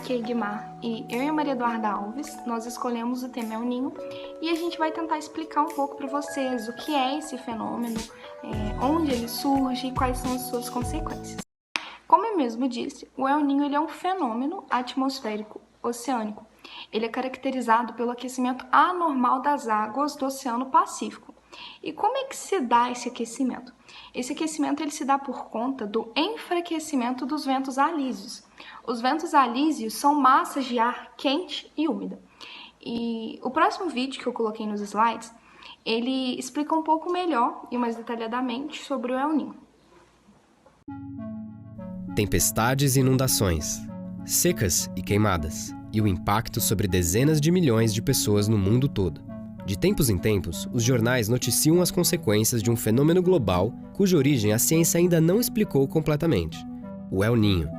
aqui é Guimar e eu e a Maria Eduarda Alves, nós escolhemos o tema El Niño e a gente vai tentar explicar um pouco para vocês o que é esse fenômeno, onde ele surge e quais são as suas consequências. Como eu mesmo disse, o El Niño ele é um fenômeno atmosférico oceânico. Ele é caracterizado pelo aquecimento anormal das águas do Oceano Pacífico. E como é que se dá esse aquecimento? Esse aquecimento ele se dá por conta do enfraquecimento dos ventos alísios. Os ventos alísios são massas de ar quente e úmida. E o próximo vídeo que eu coloquei nos slides, ele explica um pouco melhor e mais detalhadamente sobre o El Niño. Tempestades e inundações, secas e queimadas, e o impacto sobre dezenas de milhões de pessoas no mundo todo. De tempos em tempos, os jornais noticiam as consequências de um fenômeno global cuja origem a ciência ainda não explicou completamente: o El Niño.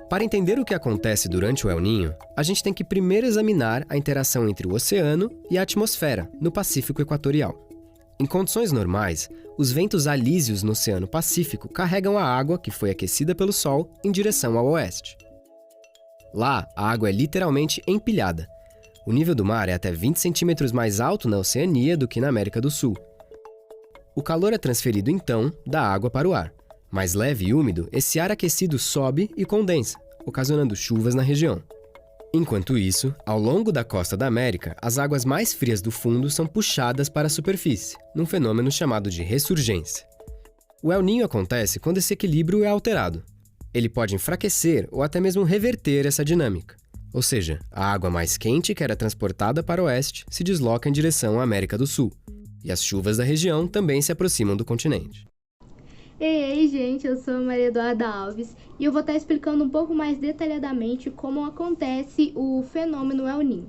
Para entender o que acontece durante o El Niño, a gente tem que primeiro examinar a interação entre o oceano e a atmosfera, no Pacífico Equatorial. Em condições normais, os ventos alísios no Oceano Pacífico carregam a água que foi aquecida pelo Sol em direção ao oeste. Lá, a água é literalmente empilhada. O nível do mar é até 20 centímetros mais alto na Oceania do que na América do Sul. O calor é transferido, então, da água para o ar. Mais leve e úmido, esse ar aquecido sobe e condensa, ocasionando chuvas na região. Enquanto isso, ao longo da costa da América, as águas mais frias do fundo são puxadas para a superfície, num fenômeno chamado de ressurgência. O El Niño acontece quando esse equilíbrio é alterado. Ele pode enfraquecer ou até mesmo reverter essa dinâmica. Ou seja, a água mais quente que era transportada para o oeste se desloca em direção à América do Sul, e as chuvas da região também se aproximam do continente. Ei, gente, eu sou a Maria Eduarda Alves e eu vou estar explicando um pouco mais detalhadamente como acontece o fenômeno El Niño.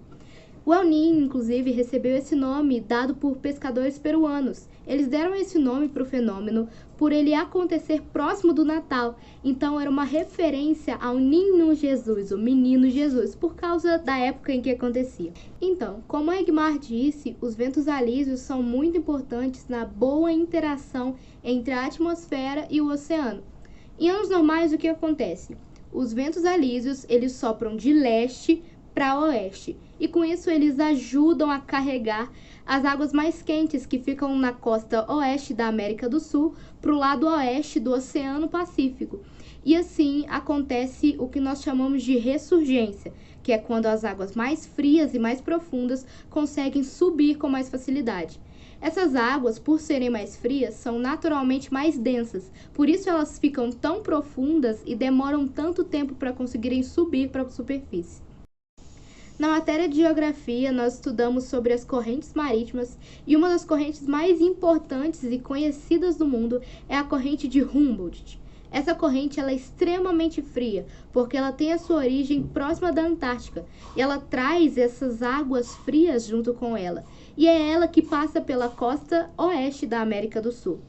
O El Niño, inclusive, recebeu esse nome dado por pescadores peruanos. Eles deram esse nome para o fenômeno por ele acontecer próximo do Natal. Então, era uma referência ao Niño Jesus, o Menino Jesus, por causa da época em que acontecia. Então, como a Egmar disse, os ventos alísios são muito importantes na boa interação entre a atmosfera e o oceano. Em anos normais, o que acontece? Os ventos alísios, eles sopram de leste para oeste, e com isso eles ajudam a carregar as águas mais quentes que ficam na costa oeste da América do Sul para o lado oeste do Oceano Pacífico. E assim acontece o que nós chamamos de ressurgência, que é quando as águas mais frias e mais profundas conseguem subir com mais facilidade. Essas águas, por serem mais frias, são naturalmente mais densas, por isso elas ficam tão profundas e demoram tanto tempo para conseguirem subir para a superfície. Na matéria de geografia, nós estudamos sobre as correntes marítimas e uma das correntes mais importantes e conhecidas do mundo é a corrente de Humboldt. Essa corrente ela é extremamente fria, porque ela tem a sua origem próxima da Antártica e ela traz essas águas frias junto com ela. E é ela que passa pela costa oeste da América do Sul.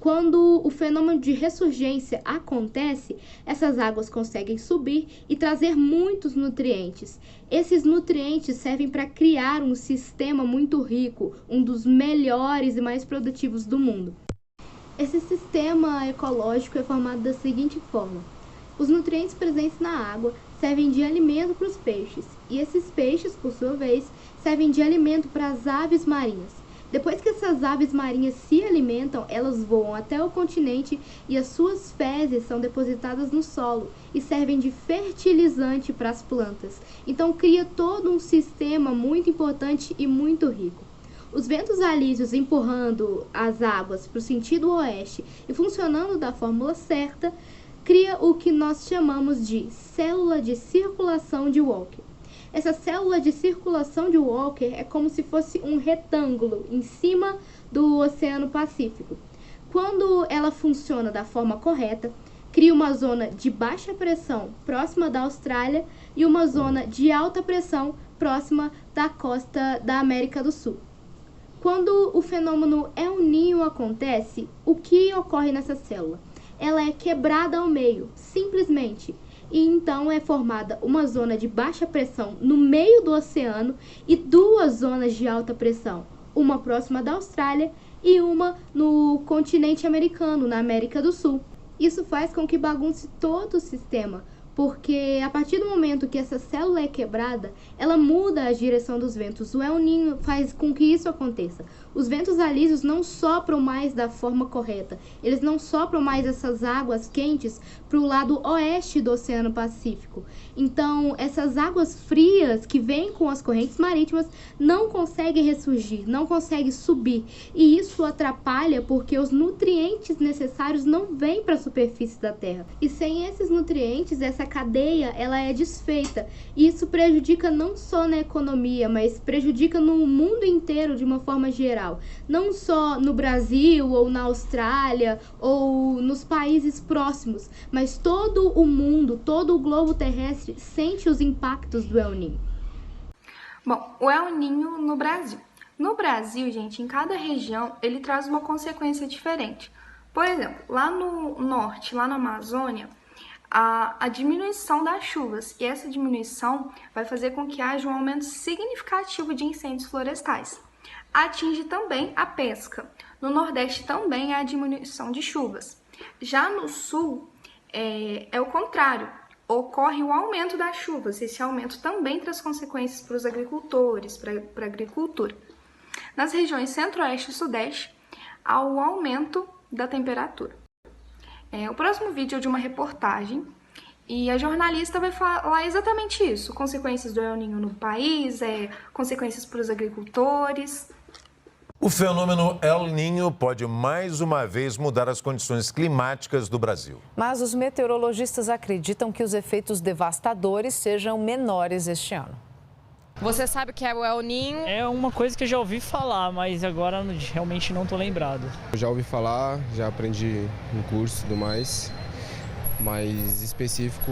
Quando o fenômeno de ressurgência acontece, essas águas conseguem subir e trazer muitos nutrientes. Esses nutrientes servem para criar um sistema muito rico, um dos melhores e mais produtivos do mundo. Esse sistema ecológico é formado da seguinte forma: os nutrientes presentes na água servem de alimento para os peixes, e esses peixes, por sua vez, servem de alimento para as aves marinhas. Depois que essas aves marinhas se alimentam, elas voam até o continente e as suas fezes são depositadas no solo e servem de fertilizante para as plantas. Então cria todo um sistema muito importante e muito rico. Os ventos alísios empurrando as águas para o sentido oeste e funcionando da fórmula certa, cria o que nós chamamos de célula de circulação de Walker. Essa célula de circulação de Walker é como se fosse um retângulo em cima do Oceano Pacífico. Quando ela funciona da forma correta, cria uma zona de baixa pressão próxima da Austrália e uma zona de alta pressão próxima da costa da América do Sul. Quando o fenômeno El Niño acontece, o que ocorre nessa célula? Ela é quebrada ao meio, simplesmente. E então é formada uma zona de baixa pressão no meio do oceano e duas zonas de alta pressão, uma próxima da Austrália e uma no continente americano, na América do Sul. Isso faz com que bagunce todo o sistema, porque a partir do momento que essa célula é quebrada, ela muda a direção dos ventos. O El Niño faz com que isso aconteça. Os ventos alísios não sopram mais da forma correta. Eles não sopram mais essas águas quentes para o lado oeste do Oceano Pacífico. Então, essas águas frias que vêm com as correntes marítimas não conseguem ressurgir, não conseguem subir. E isso atrapalha porque os nutrientes necessários não vêm para a superfície da Terra. E sem esses nutrientes, essa cadeia ela é desfeita. E isso prejudica não só na economia, mas prejudica no mundo inteiro de uma forma geral. Não só no Brasil ou na Austrália ou nos países próximos, mas todo o mundo, todo o globo terrestre sente os impactos do El Niño. Bom, o El Niño no Brasil. No Brasil, gente, em cada região, ele traz uma consequência diferente. Por exemplo, lá no norte, lá na Amazônia, a diminuição das chuvas, e essa diminuição vai fazer com que haja um aumento significativo de incêndios florestais. Atinge também a pesca. No Nordeste também há diminuição de chuvas. Já no Sul, é o contrário. Ocorre o aumento das chuvas. Esse aumento também traz consequências para os agricultores, para a agricultura. Nas regiões Centro-Oeste e Sudeste, há o aumento da temperatura. O próximo vídeo é de uma reportagem e a jornalista vai falar exatamente isso. Consequências do El Niño no país, consequências para os agricultores. O fenômeno El Niño pode mais uma vez mudar as condições climáticas do Brasil. Mas os meteorologistas acreditam que os efeitos devastadores sejam menores este ano. Você sabe o que é o El Niño? É uma coisa que eu já ouvi falar, mas agora realmente não estou lembrado. Eu já ouvi falar, já aprendi no curso e tudo mais, mas específico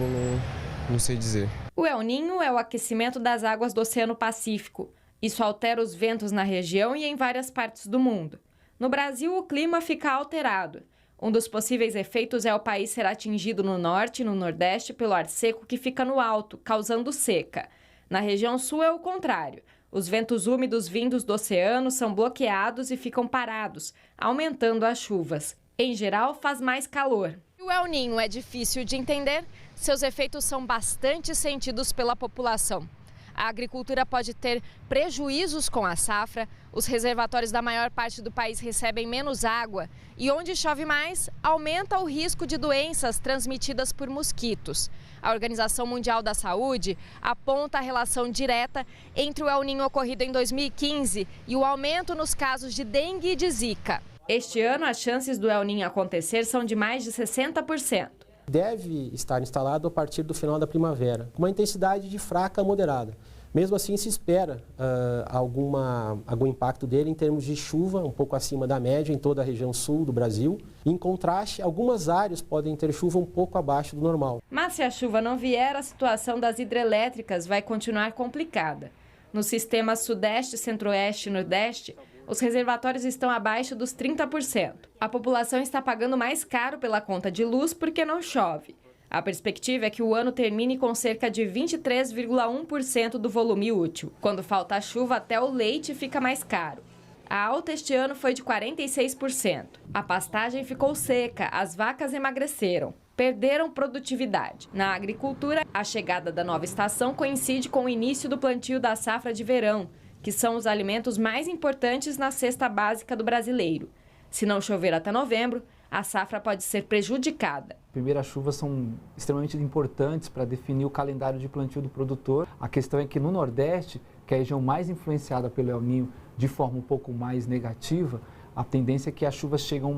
não sei dizer. O El Niño é o aquecimento das águas do Oceano Pacífico. Isso altera os ventos na região e em várias partes do mundo. No Brasil, o clima fica alterado. Um dos possíveis efeitos é o país ser atingido no norte e no nordeste pelo ar seco que fica no alto, causando seca. Na região sul é o contrário. Os ventos úmidos vindos do oceano são bloqueados e ficam parados, aumentando as chuvas. Em geral, faz mais calor. O El Niño é difícil de entender, seus efeitos são bastante sentidos pela população. A agricultura pode ter prejuízos com a safra, os reservatórios da maior parte do país recebem menos água e onde chove mais, aumenta o risco de doenças transmitidas por mosquitos. A Organização Mundial da Saúde aponta a relação direta entre o El Niño ocorrido em 2015 e o aumento nos casos de dengue e de zika. Este ano, as chances do El Niño acontecer são de mais de 60%. Deve estar instalado a partir do final da primavera, com uma intensidade de fraca a moderada. Mesmo assim, se espera algum impacto dele em termos de chuva, um pouco acima da média em toda a região sul do Brasil. Em contraste, algumas áreas podem ter chuva um pouco abaixo do normal. Mas se a chuva não vier, a situação das hidrelétricas vai continuar complicada. No sistema Sudeste, Centro-Oeste e Nordeste, os reservatórios estão abaixo dos 30%. A população está pagando mais caro pela conta de luz porque não chove. A perspectiva é que o ano termine com cerca de 23,1% do volume útil. Quando falta chuva, até o leite fica mais caro. A alta este ano foi de 46%. A pastagem ficou seca, as vacas emagreceram, perderam produtividade. Na agricultura, a chegada da nova estação coincide com o início do plantio da safra de verão, que são os alimentos mais importantes na cesta básica do brasileiro. Se não chover até novembro, a safra pode ser prejudicada. Primeiras chuvas são extremamente importantes para definir o calendário de plantio do produtor. A questão é que no Nordeste, que é a região mais influenciada pelo El Niño de forma um pouco mais negativa, a tendência é que as chuvas chegam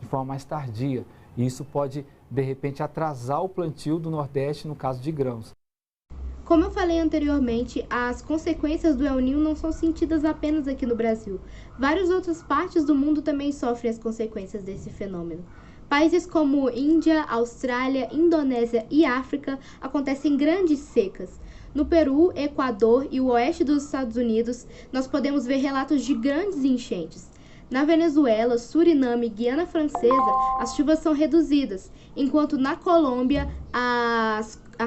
de forma mais tardia. E isso pode, de repente, atrasar o plantio do Nordeste no caso de grãos. Como eu falei anteriormente, as consequências do El Niño não são sentidas apenas aqui no Brasil. Várias outras partes do mundo também sofrem as consequências desse fenômeno. Países como Índia, Austrália, Indonésia e África acontecem grandes secas. No Peru, Equador e o oeste dos Estados Unidos, nós podemos ver relatos de grandes enchentes. Na Venezuela, Suriname e Guiana Francesa, as chuvas são reduzidas, enquanto na Colômbia, a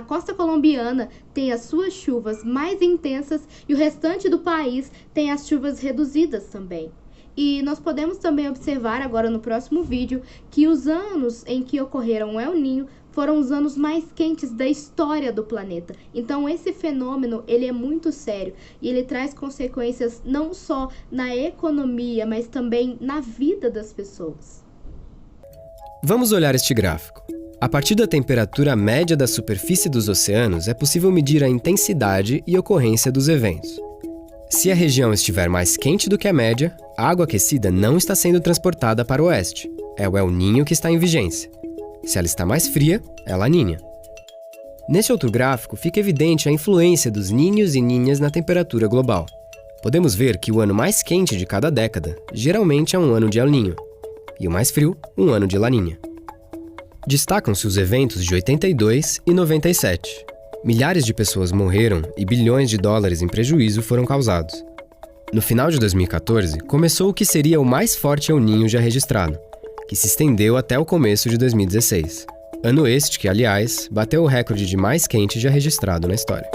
costa colombiana tem as suas chuvas mais intensas e o restante do país tem as chuvas reduzidas também. E nós podemos também observar agora no próximo vídeo que os anos em que ocorreram o El Niño foram os anos mais quentes da história do planeta. Então esse fenômeno, ele é muito sério e ele traz consequências não só na economia, mas também na vida das pessoas. Vamos olhar este gráfico. A partir da temperatura média da superfície dos oceanos, é possível medir a intensidade e ocorrência dos eventos. Se a região estiver mais quente do que a média, a água aquecida não está sendo transportada para o oeste. É o El Niño que está em vigência. Se ela está mais fria, é La Niña. Neste outro gráfico, fica evidente a influência dos ninhos e ninhas na temperatura global. Podemos ver que o ano mais quente de cada década geralmente é um ano de El Niño, e o mais frio, um ano de La Niña. Destacam-se os eventos de 82 e 97. Milhares de pessoas morreram e bilhões de dólares em prejuízo foram causados. No final de 2014, começou o que seria o mais forte El Niño já registrado, que se estendeu até o começo de 2016. Ano este que, aliás, bateu o recorde de mais quente já registrado na história.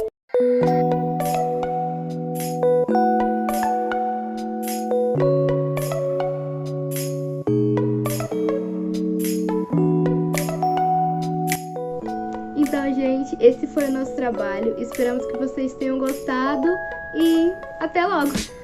Então, gente, esse foi o nosso trabalho. Esperamos que vocês tenham gostado e até logo!